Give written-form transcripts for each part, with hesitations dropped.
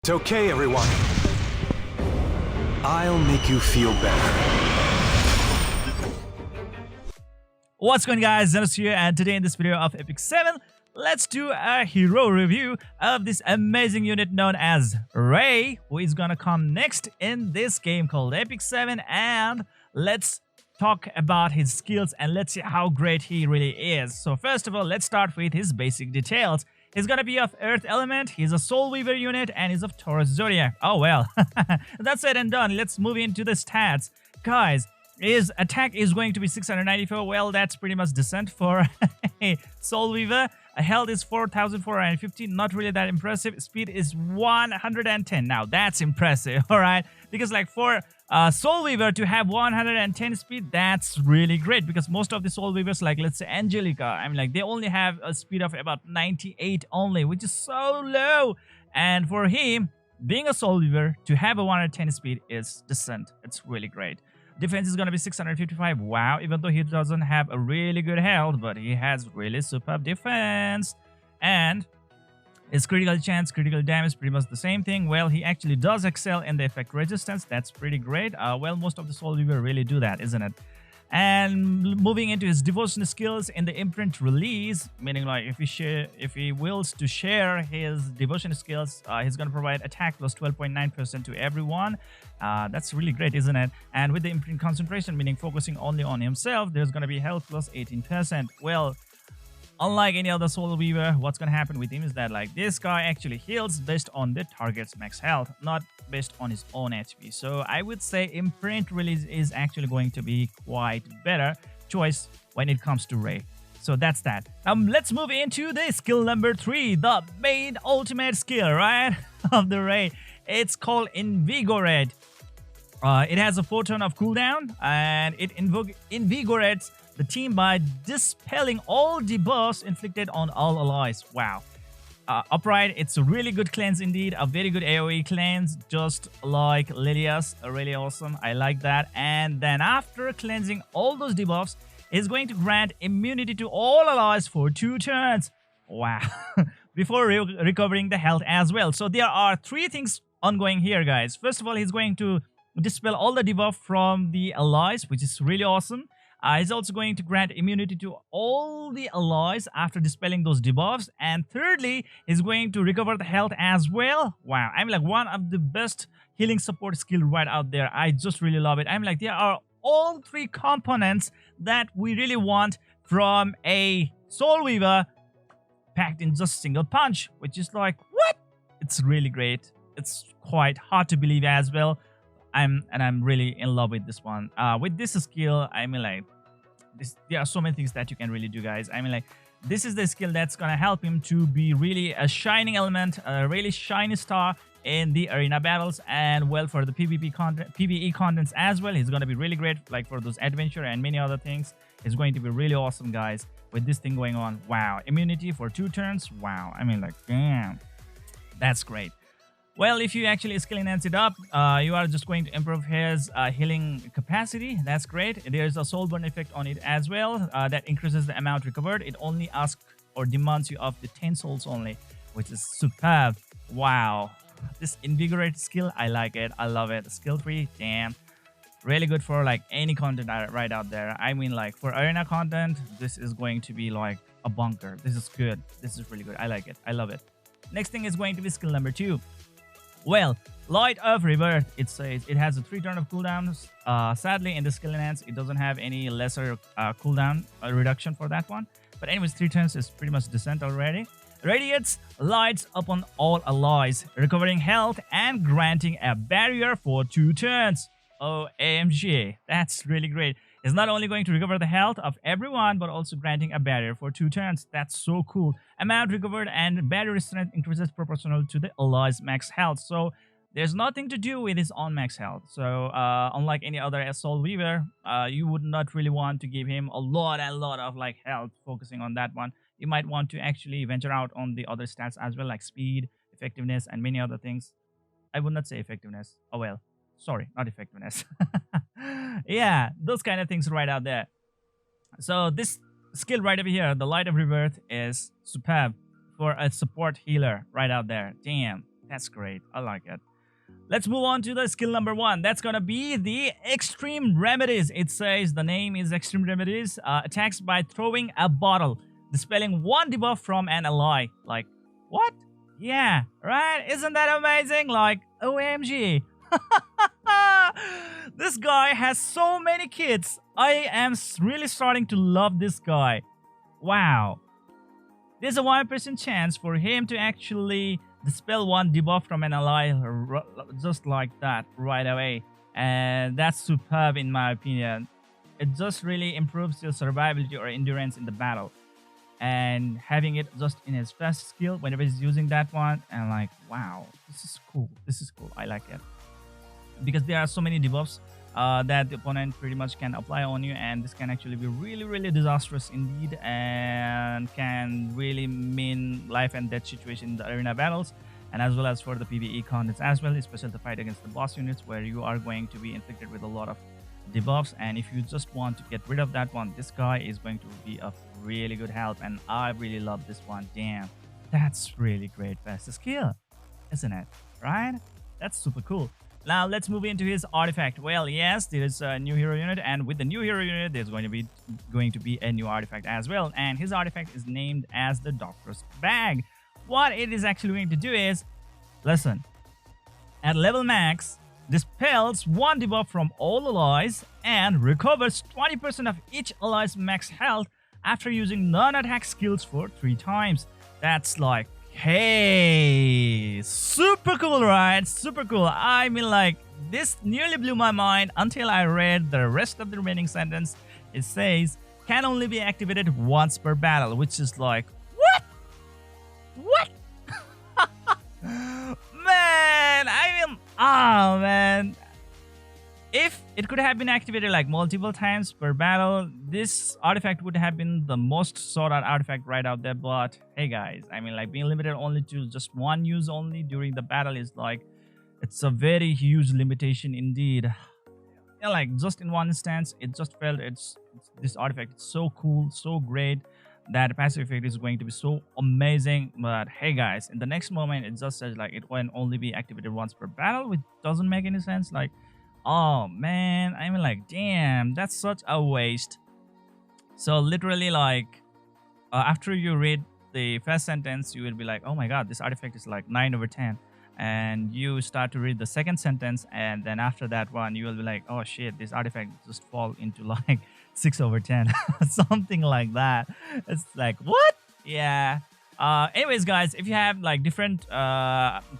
It's okay, everyone. I'll make you feel better. What's going on, guys? Zennosh here, and today in this video of Epic 7, let's do a hero review of this amazing unit known as Ray, who is gonna come next in this game called Epic 7, and let's talk about his skills and let's see how great he really is. So first of all, let's start with his basic details. He's gonna be of Earth element, he's a Soul Weaver unit, and he's of Taurus Zodiac. Oh well, that's said and done. Let's move into the stats. Guys, his attack is going to be 694. Well, that's pretty much decent for a Soul Weaver. Health is 4,450. Not really that impressive. Speed is 110. Now, that's impressive, all right? Because like for Soul Weaver to have 110 speed, that's really great. Because most of the Soul Weavers, like let's say Angelica, I mean like they only have a speed of about 98 only, which is so low. And for him, being a Soul Weaver, to have a 110 speed is decent. It's really great. Defense is going to be 655. Wow, even though he doesn't have a really good health, but he has really superb defense. And his critical chance, critical damage, pretty much the same thing. Well, he actually does excel in the effect resistance. That's pretty great. Well, most of the Soul Weaver really do that, isn't it? And moving into his devotion skills in the imprint release, meaning like if he wills to share his devotion skills, he's going to provide attack plus 12.9% to everyone. That's really great, isn't it? And with the imprint concentration, meaning focusing only on himself, there's going to be health plus 18%. Well, unlike any other Soul Weaver, what's going to happen with him is that like this guy actually heals based on the target's max health, not based on his own HP. So I would say imprint release is actually going to be quite better choice when it comes to Ray. So that's that. Let's move into the skill number 3, the main ultimate skill, right, of the Ray. It's called Invigorate. It has a 4-turn of cooldown, and it invigorates the team by dispelling all debuffs inflicted on all allies. Wow. Upright, it's a really good cleanse indeed, a very good AoE cleanse, just like Lilia's, really awesome. I like that. And then after cleansing all those debuffs, it's going to grant immunity to all allies for 2 turns. Wow. Before recovering the health as well. So there are 3 things ongoing here, guys. First of all, he's going to dispel all the debuff from the allies, which is really awesome. He's also going to grant immunity to all the allies after dispelling those debuffs. And thirdly, he's going to recover the health as well. Wow, I'm like one of the best healing support skill right out there. I just really love it. I'm like, there are all 3 components that we really want from a Soul Weaver packed in just a single punch, which is like, what? It's really great. It's quite hard to believe as well. I'm really in love with this one. With this skill, I mean like there are so many things that you can really do, guys. I mean like this is the skill that's gonna help him to be really a shining element, a really shiny star in the arena battles, and well for the PvE contents as well. He's gonna be really great like for those adventure and many other things. It's going to be really awesome, guys, with this thing going on. Wow, immunity for 2 turns. Wow, I mean like damn, that's great. Well, if you actually skill enhance it up, you are just going to improve his healing capacity. That's great. There's a soul burn effect on it as well that increases the amount recovered. It only asks or demands you of the 10 souls only, which is superb. Wow. This invigorate skill, I like it. I love it. Skill 3, damn. Really good for like any content right out there. I mean like for arena content, this is going to be like a bunker. This is good. This is really good. I like it. I love it. Next thing is going to be skill number 2. Well, Light of Rebirth, it says it has a 3-turn of cooldowns. Sadly, in the skill enhance, it doesn't have any lesser cooldown reduction for that one. But anyways, 3 turns is pretty much decent already. Radiates lights upon all allies, recovering health and granting a barrier for 2 turns. OMG, that's really great. It's not only going to recover the health of everyone, but also granting a barrier for 2 turns. That's so cool. Amount recovered and barrier strength increases proportional to the allies' max health. So there's nothing to do with his own max health. So unlike any other Soul Weaver, you would not really want to give him a lot of like health, focusing on that one. You might want to actually venture out on the other stats as well, like speed, effectiveness, and many other things. I would not say effectiveness. Oh well. Sorry, not effectiveness. Yeah, those kind of things right out there. So this skill right over here, the Light of Rebirth, is superb for a support healer right out there. Damn, That's great. I like it. Let's move on to the skill number 1. That's gonna be the Extreme Remedies. It says the name is Extreme Remedies. Attacks by throwing a bottle, dispelling 1 debuff from an ally. Like, what? Yeah, right? Isn't that amazing? Like, OMG. This guy has so many kits. I am really starting to love this guy. Wow. There's a 1% chance for him to actually dispel 1 debuff from an ally just like that right away. And that's superb in my opinion. It just really improves your survivability or endurance in the battle. And having it just in his first skill whenever he's using that one, and like, wow, this is cool. This is cool. I like it. Because there are so many debuffs that the opponent pretty much can apply on you, and this can actually be really, really disastrous indeed, and can really mean life and death situation in the arena battles, and as well as for the PvE contents as well, especially the fight against the boss units where you are going to be inflicted with a lot of debuffs. And if you just want to get rid of that one, this guy is going to be of really good help, and I really love this one. Damn, that's really great fast skill, isn't it? Right? That's super cool. Now let's move into his artifact. Well, yes, there is a new hero unit, and with the new hero unit, there's going to be a new artifact as well. And his artifact is named as the Doctor's Bag. What it is actually going to do is, listen, at level max, dispels 1 debuff from all allies and recovers 20% of each ally's max health after using non-attack skills for 3 times. That's like, hey, super cool, right? Super cool. I mean, like, this nearly blew my mind until I read the rest of the remaining sentence. It says, can only be activated once per battle, which is like, what? What? Man, I mean, oh man. If it could have been activated like multiple times per battle, this artifact would have been the most sought out artifact right out there. But hey guys, I mean, like, being limited only to just 1 use only during the battle is like, it's a very huge limitation indeed. Yeah, like, just in one instance, it just felt this artifact is so cool, so great, that passive effect is going to be so amazing. But hey guys, in the next moment, it just says like it can only be activated once per battle, which doesn't make any sense. Like, oh man, I mean, like, damn, that's such a waste. So literally, like, after you read the first sentence, you will be like, oh my god, this artifact is like 9/10. And you start to read the second sentence, and then after that one, you will be like, oh shit, this artifact just fall into like 6/10. Something like that. It's like, what? Yeah. Anyways guys, if you have like different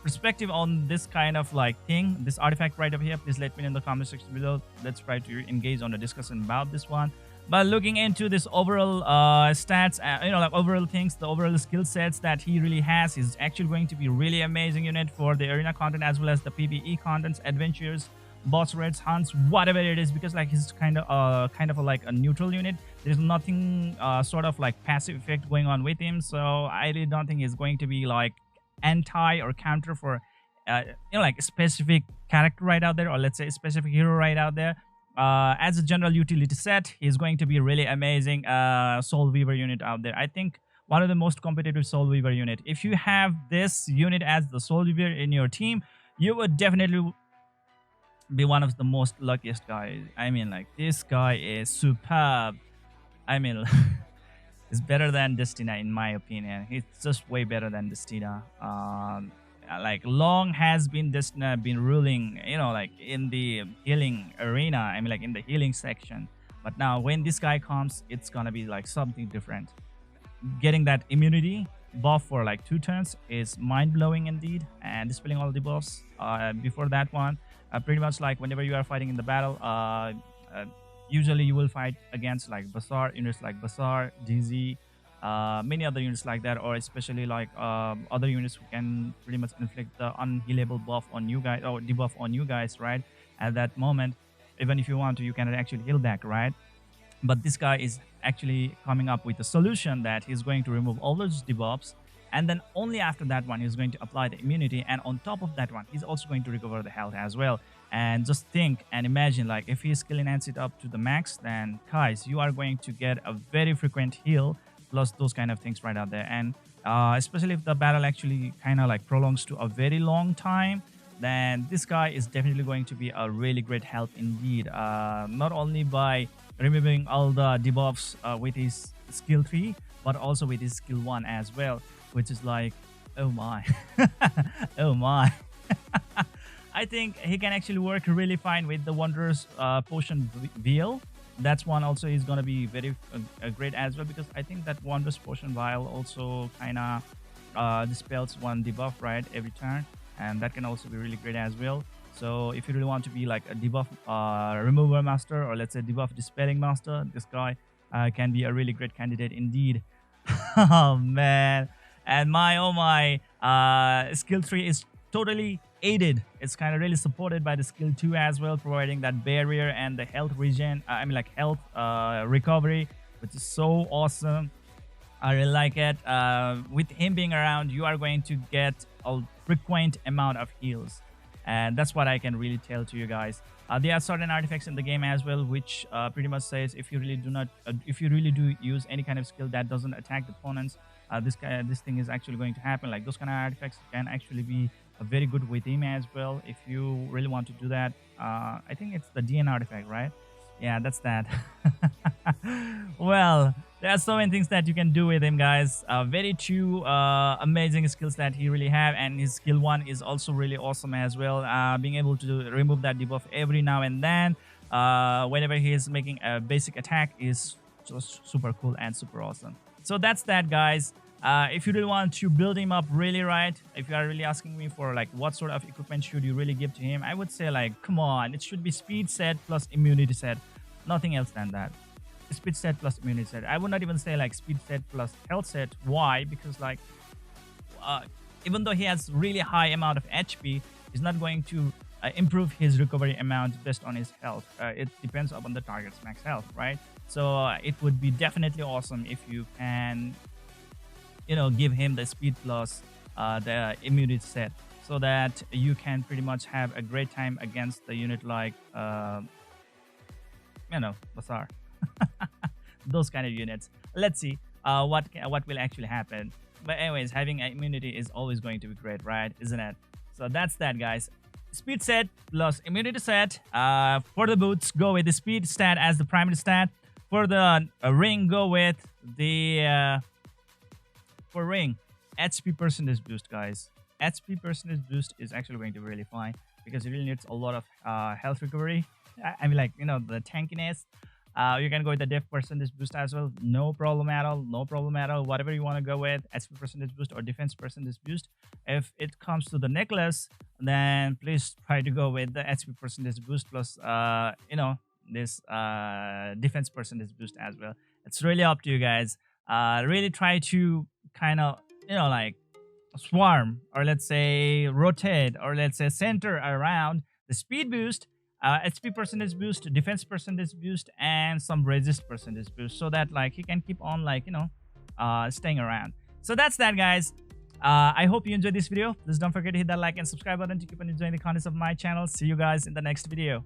perspective on this kind of like thing, this artifact right up here, please let me know in the comment section below. Let's try to engage on a discussion about this one. But looking into this overall stats, like overall things, the overall skill sets that he really has, is actually going to be really amazing unit for the arena content as well as the PvE contents, adventures, boss raids, hunts, whatever it is, because like he's kind of like a neutral unit. There's nothing sort of like passive effect going on with him, so I really don't think he's going to be like anti or counter for like a specific character right out there, or let's say a specific hero right out there. As a general utility set, he's going to be really amazing Soul Weaver unit out there. I think one of the most competitive Soul Weaver unit. If you have this unit as the Soul Weaver in your team, you would definitely be one of the most luckiest guys. I mean, like, this guy is superb. I mean, it's better than Destina in my opinion. He's just way better than Destina. Like, long has been Destina been ruling, like in the healing arena. I mean, like in the healing section. But now when this guy comes, it's gonna be like something different. Getting that immunity buff for like 2 turns is mind-blowing indeed, and dispelling all the buffs before that one, pretty much like whenever you are fighting in the battle, usually you will fight against like Basar units, like Basar, DZ, many other units like that, or especially like other units who can pretty much inflict the unhealable buff on you guys, or debuff on you guys, right? At that moment, even if you want to, you cannot actually heal back, right? But this guy is actually coming up with a solution that he's going to remove all those debuffs, and then only after that one he's going to apply the immunity, and on top of that one he's also going to recover the health as well. And just think and imagine, like, if he skill enhance it up to the max, then guys, you are going to get a very frequent heal plus those kind of things right out there. And especially if the battle actually kind of like prolongs to a very long time, then this guy is definitely going to be a really great help indeed. Not only by removing all the debuffs with his skill 3, but also with his skill 1 as well, which is like, oh my. Oh my. I think he can actually work really fine with the Wanderer's Potion Vial. That's one also is going to be very great as well, because I think that Wanderer's Potion Vial also kind of dispels one debuff, right, every turn. And that can also be really great as well. So if you really want to be like a debuff remover master, or let's say debuff dispelling master, this guy can be a really great candidate indeed. Oh man. And my oh my, skill 3 is totally aided. It's kind of really supported by the skill 2 as well, providing that barrier and the health regen, health recovery, which is so awesome. I really like it. With him being around, you are going to get a frequent amount of heals, and that's what I can really tell to you guys. There are certain artifacts in the game as well, which pretty much says if you really do use any kind of skill that doesn't attack the opponents, this thing is actually going to happen. Like those kind of artifacts can actually be very good with him as well if you really want to do that. I think it's the DN artifact, right? Yeah, that's that. Well, there are so many things that you can do with him, guys. Very two amazing skills that he really have, and his skill 1 is also really awesome as well. Being able to remove that debuff every now and then whenever he is making a basic attack is just super cool and super awesome. So that's that, guys. If you really want to build him up really right, if you are really asking me for like what sort of equipment should you really give to him, I would say like, come on, it should be speed set plus immunity set, nothing else than that. Speed set plus immunity set. I would not even say like speed set plus health set. Why? Because like even though he has really high amount of HP, he's not going to improve his recovery amount based on his health. It depends upon the target's max health, right? So it would be definitely awesome if you can, you know, give him the speed plus the immunity set, so that you can pretty much have a great time against the unit like Bazaar. Those kind of units. Let's see what will actually happen. But anyways, having immunity is always going to be great, right? Isn't it? So that's that, guys. Speed set plus immunity set. For the boots, go with the speed stat as the primary stat. For the ring, go with the for ring, HP percentage boost, guys. HP percentage boost is actually going to be really fine, because it really needs a lot of health recovery. I mean, like, you know, the tankiness. You can go with the def percentage boost as well. No problem at all. No problem at all. Whatever you want to go with, HP percentage boost or defense percentage boost. If it comes to the necklace, then please try to go with the HP percentage boost plus, this defense percentage boost as well. It's really up to you guys. Really try to kind of, like swarm, or let's say rotate, or let's say center around the speed boost, HP percentage boost, defense percentage boost, and some resist percentage boost, so that like he can keep on like staying around. So that's that, guys. I hope you enjoyed this video. Please don't forget to hit that like and subscribe button to keep on enjoying the contents of my channel. See you guys in the next video.